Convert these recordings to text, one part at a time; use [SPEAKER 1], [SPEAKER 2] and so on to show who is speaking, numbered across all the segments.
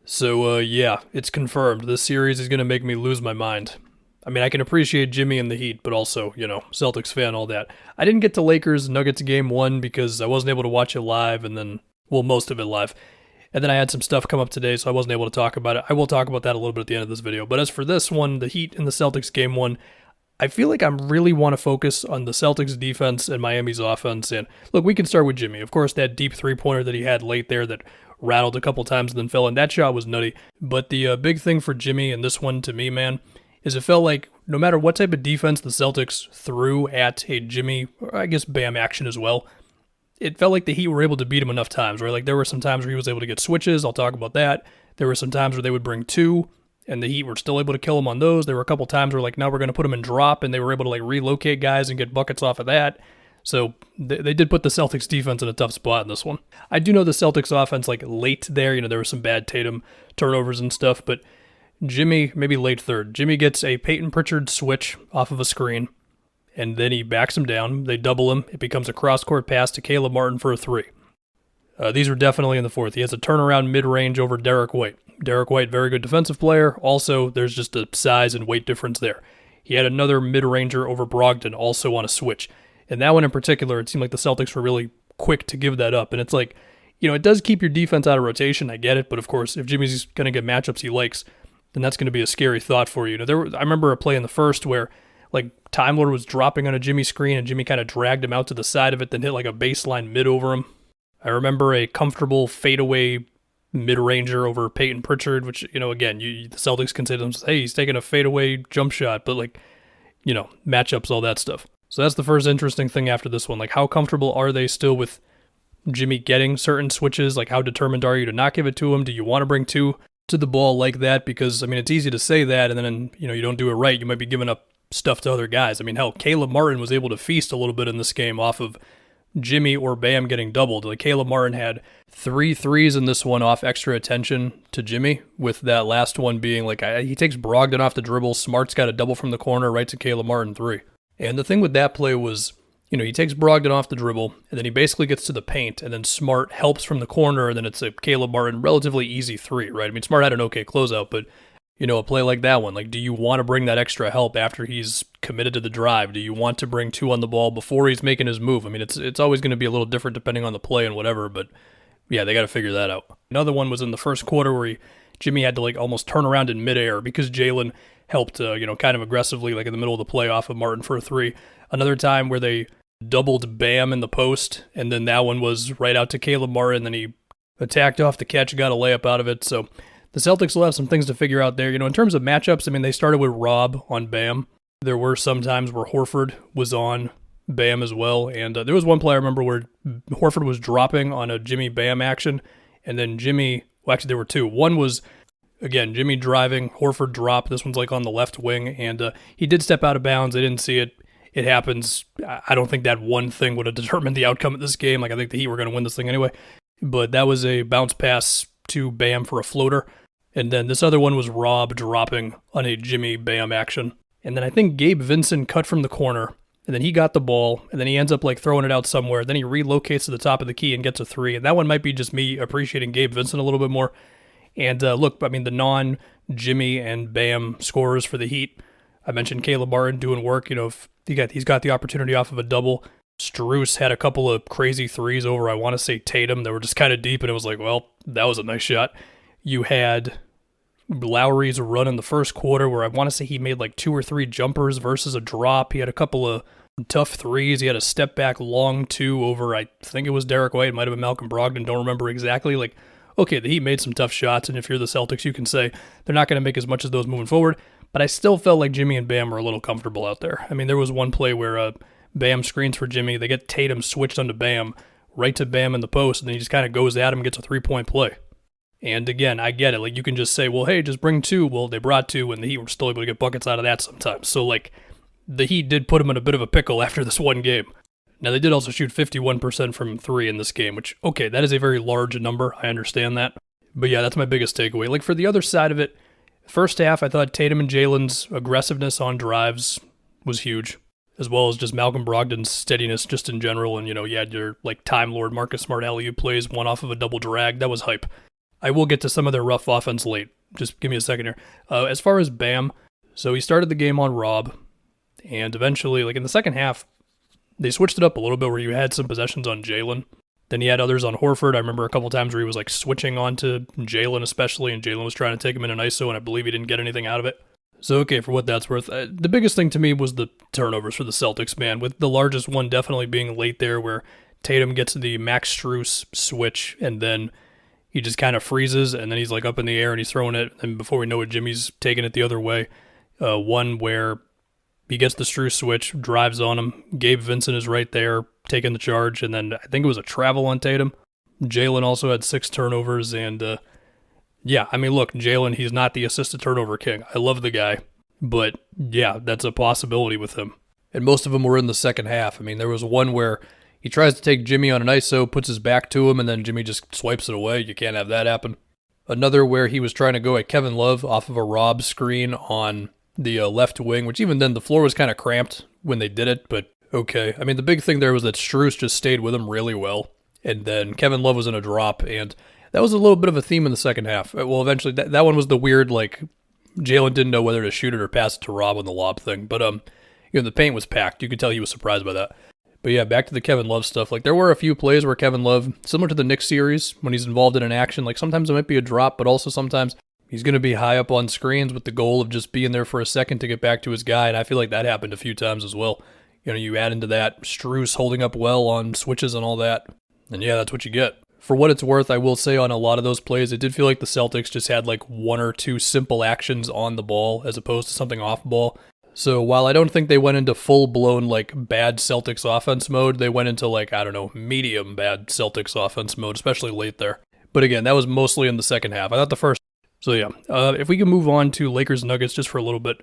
[SPEAKER 1] So, yeah, it's confirmed. This series is going to make me lose my mind. I mean, I can appreciate Jimmy and the Heat, but also, Celtics fan, all that. I didn't get to Lakers Nuggets game one because I wasn't able to watch it live, and then, well, most of it live. And then I had some stuff come up today, so I wasn't able to talk about it. I will talk about that a little bit at the end of this video. But as for this one, the Heat and the Celtics game one, I feel like I really want to focus on the Celtics defense and Miami's offense. And look, we can start with Jimmy. Of course, that deep three-pointer that he had late there that rattled a couple times and then fell in, that shot was nutty. But the big thing for Jimmy and this one to me, man, is it felt like no matter what type of defense the Celtics threw at a Jimmy, or I guess Bam action as well, it felt like the Heat were able to beat him enough times, right? Like there were some times where he was able to get switches. I'll talk about that. There were some times where they would bring two, and the Heat were still able to kill him on those. There were a couple times where now we're going to put him in drop, and they were able to relocate guys and get buckets off of that. So they did put the Celtics defense in a tough spot in this one. I do know the Celtics offense late there, there were some bad Tatum turnovers and stuff, but Jimmy, maybe late third, Jimmy gets a Peyton Pritchard switch off of a screen, and then he backs him down. They double him. It becomes a cross-court pass to Caleb Martin for a three. These were definitely in the fourth. He has a turnaround mid-range over Derek White. Derek White, very good defensive player. Also, there's just a size and weight difference there. He had another mid-ranger over Brogdon, also on a switch. And that one in particular, it seemed like the Celtics were really quick to give that up. And it's it does keep your defense out of rotation. I get it. But of course, if Jimmy's going to get matchups he likes, then that's going to be a scary thought for you. I remember a play in the first where Time Lord was dropping on a Jimmy screen and Jimmy kind of dragged him out to the side of it, then hit a baseline mid over him. I remember a comfortable fadeaway mid-ranger over Peyton Pritchard, which, again, the Celtics can say to themselves, hey, he's taking a fadeaway jump shot, but matchups, all that stuff. So that's the first interesting thing after this one. How comfortable are they still with Jimmy getting certain switches? How determined are you to not give it to him? Do you want to bring two to the ball like that? Because, it's easy to say that, and then, you don't do it right. You might be giving up stuff to other guys. Hell, Caleb Martin was able to feast a little bit in this game off of Jimmy or Bam getting doubled. Caleb Martin had 3 threes in this one off extra attention to Jimmy, with that last one being he takes Brogdon off the dribble. Smart's got a double from the corner right to Caleb Martin 3. And the thing with that play was, he takes Brogdon off the dribble, and then he basically gets to the paint, and then Smart helps from the corner, and then it's a Caleb Martin relatively easy 3, right? Smart had an okay closeout, but a play like that one, do you want to bring that extra help after he's committed to the drive? Do you want to bring 2 on the ball before he's making his move? It's always going to be a little different depending on the play and whatever, but yeah, they got to figure that out. Another one was in the first quarter where Jimmy had to almost turn around in midair because Jalen helped, kind of aggressively, in the middle of the play off of Martin for a 3. Another time where they doubled Bam in the post, and then that one was right out to Caleb Martin, then he attacked off the catch, got a layup out of it, so the Celtics will have some things to figure out there. In terms of matchups, they started with Rob on Bam. There were some times where Horford was on Bam as well, and there was one play I remember where Horford was dropping on a Jimmy Bam action, and then actually there were 2. One was, again, Jimmy driving, Horford drop. This one's on the left wing, and he did step out of bounds. I didn't see it. It happens. I don't think that one thing would have determined the outcome of this game. I think the Heat were going to win this thing anyway. But that was a bounce pass to Bam for a floater. And then this other one was Rob dropping on a Jimmy Bam action. And then I think Gabe Vincent cut from the corner, and then he got the ball, and then he ends up throwing it out somewhere. Then he relocates to the top of the key and gets a 3. And that one might be just me appreciating Gabe Vincent a little bit more. And look, the non-Jimmy and Bam scorers for the Heat, I mentioned Caleb Martin doing work. If he's got the opportunity off of a double. Strus had a couple of crazy 3s over, I want to say, Tatum. They were just kind of deep, and it was well, that was a nice shot. You had Lowry's run in the first quarter where I want to say he made 2 or 3 jumpers versus a drop. He had a couple of tough 3s. He had a step back long 2 over, I think it was Derek White. It might have been Malcolm Brogdon. Don't remember exactly. Okay, the Heat made some tough shots, and if you're the Celtics, you can say they're not going to make as much as those moving forward. But I still felt like Jimmy and Bam were a little comfortable out there. There was one play where Bam screens for Jimmy. They get Tatum switched onto Bam, right to Bam in the post, and then he just kind of goes at him and gets a 3-point play. And again, I get it. You can just say, well, hey, just bring 2. Well, they brought 2, and the Heat were still able to get buckets out of that sometimes. So, the Heat did put him in a bit of a pickle after this one game. Now, they did also shoot 51% from 3 in this game, which, okay, that is a very large number. I understand that. But yeah, that's my biggest takeaway. For the other side of it, first half, I thought Tatum and Jalen's aggressiveness on drives was huge, as well as just Malcolm Brogdon's steadiness just in general. And, you had your, Time Lord Marcus Smart alley-oop plays, one off of a double drag. That was hype. I will get to some of their rough offense late. Just give me a second here. As far as Bam, so he started the game on Rob, and eventually, like in the second half, they switched it up a little bit where you had some possessions on Jalen. Then he had others on Horford. I remember a couple times where he was like switching on to Jalen especially, and Jalen was trying to take him in an ISO, and I believe he didn't get anything out of it. So, okay, for what that's worth, the biggest thing to me was the turnovers for the Celtics, man, with the largest one definitely being late there where Tatum gets the Max Strus switch, and then he just kind of freezes, and then he's like up in the air, and he's throwing it, and before we know it, Jimmy's taking it the other way. One where he gets the Strus switch, drives on him, Gabe Vincent is right there, taking the charge, and then I think it was a travel on Tatum. Jalen also had 6 turnovers, and yeah, I mean, look, Jalen, he's not the assisted turnover king. I love the guy, but yeah, that's a possibility with him. And most of them were in the second half. I mean, there was one where he tries to take Jimmy on an ISO, puts his back to him, and then Jimmy just swipes it away. You can't have that happen. Another where he was trying to go at Kevin Love off of a Rob screen on the left wing, which even then the floor was kind of cramped when they did it, but okay. I mean, the big thing there was that Strus just stayed with him really well, and then Kevin Love was in a drop, and that was a little bit of a theme in the second half. Well, eventually, that one was the weird, like, Jalen didn't know whether to shoot it or pass it to Rob on the lob thing. But, the paint was packed. You could tell he was surprised by that. But yeah, back to the Kevin Love stuff. Like, there were a few plays where Kevin Love, similar to the Knicks series, when he's involved in an action, like, sometimes it might be a drop, but also sometimes he's going to be high up on screens with the goal of just being there for a second to get back to his guy. And I feel like that happened a few times as well. You add into that Strus holding up well on switches and all that. And yeah, that's what you get. For what it's worth, I will say on a lot of those plays, it did feel like the Celtics just had like 1 or 2 simple actions on the ball as opposed to something off ball. So while I don't think they went into full-blown like bad Celtics offense mode, they went into like, I don't know, medium bad Celtics offense mode, especially late there. But again, that was mostly in the second half. I thought the first. So yeah, if we can move on to Lakers Nuggets just for a little bit.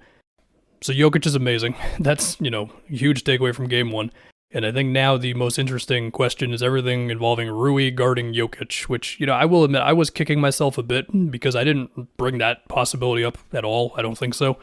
[SPEAKER 1] So Jokic is amazing. That's, huge takeaway from game 1. And I think now the most interesting question is everything involving Rui guarding Jokic, which, I will admit I was kicking myself a bit because I didn't bring that possibility up at all. I don't think so.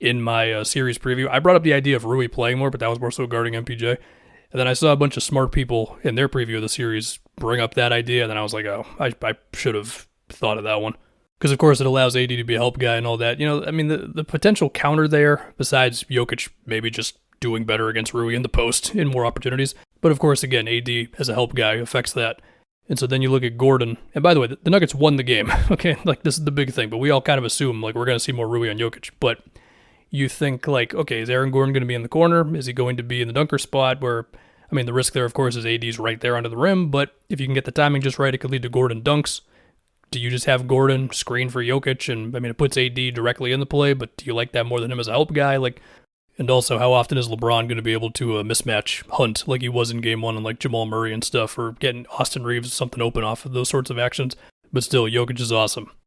[SPEAKER 1] In my series preview, I brought up the idea of Rui playing more, but that was more so guarding MPJ. And then I saw a bunch of smart people in their preview of the series bring up that idea, and then I was like, oh, I should have thought of that one. Because, of course, it allows AD to be a help guy and all that. The potential counter there, besides Jokic maybe just doing better against Rui in the post in more opportunities. But of course, again, AD as a help guy affects that. And so then you look at Gordon. And by the way, the Nuggets won the game. Okay, like this is the big thing. But we all kind of assume like we're going to see more Rui on Jokic. But you think like, okay, is Aaron Gordon going to be in the corner? Is he going to be in the dunker spot where, the risk there, of course, is AD's right there under the rim. But if you can get the timing just right, it could lead to Gordon dunks. Do you just have Gordon screen for Jokic? And it puts AD directly in the play. But do you like that more than him as a help guy? And also, how often is LeBron going to be able to mismatch Hunt like he was in Game 1 and like Jamal Murray and stuff, or getting Austin Reeves something open off of those sorts of actions? But still, Jokic is awesome.